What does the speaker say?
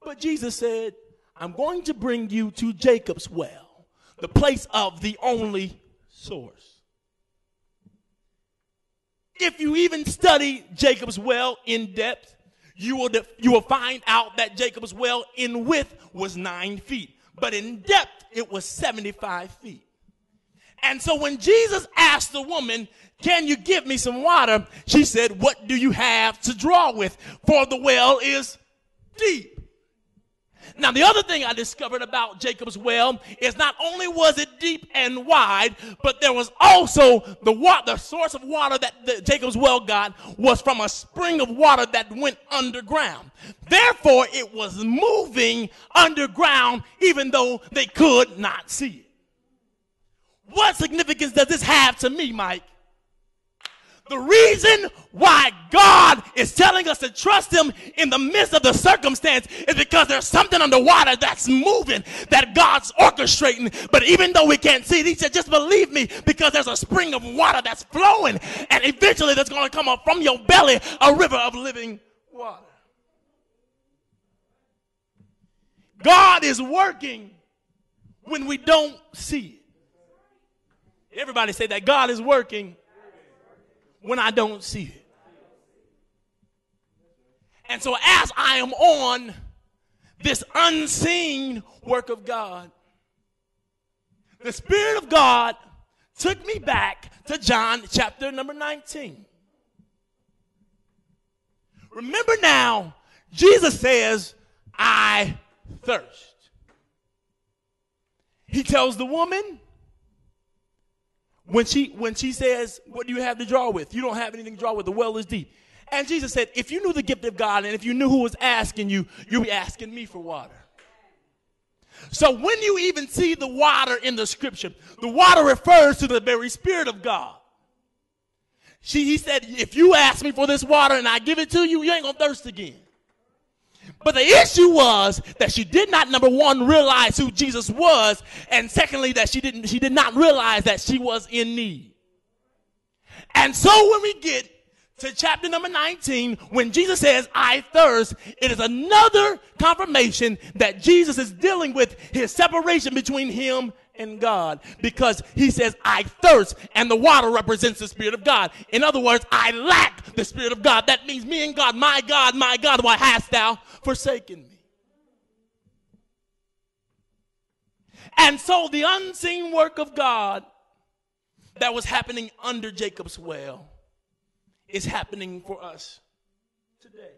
But Jesus said, I'm going to bring you to Jacob's well, the place of the only source. If you even study Jacob's well in depth, you will find out that Jacob's well in width was 9 feet, but in depth it was 75 feet. And so when Jesus asked the woman, can you give me some water? She said, what do you have to draw with? For the well is deep. Now, the other thing I discovered about Jacob's well is not only was it deep and wide, but there was also the source of water that Jacob's well got was from a spring of water that went underground. Therefore, it was moving underground even though they could not see it. What significance does this have to me, Mike? The reason why God is telling us to trust him in the midst of the circumstance is because there's something underwater that's moving, that God's orchestrating. But even though we can't see it, he said, just believe me, because there's a spring of water that's flowing. And eventually there's going to come up from your belly a river of living water. God is working when we don't see it. Everybody say that. God is working when I don't see it. And so as I am on this unseen work of God, the Spirit of God took me back to John chapter number 19. Remember now, Jesus says, I thirst. He tells the woman, when she says, what do you have to draw with? You don't have anything to draw with. The well is deep. And Jesus said, if you knew the gift of God and if you knew who was asking you, you'd be asking me for water. So when you even see the water in the scripture, the water refers to the very Spirit of God. He said, if you ask me for this water and I give it to you, you ain't going to thirst again. But the issue was that she did not, number one, realize who Jesus was, and secondly, that she did not realize that she was in need. And so when we get to chapter number 19, when Jesus says, I thirst, it is another confirmation that Jesus is dealing with his separation between him and God, because he says, I thirst, and the water represents the Spirit of God. In other words, I lack the Spirit of God. That means me and God, my God, why hast thou forsaken me? And so the unseen work of God that was happening under Jacob's well is happening for us today.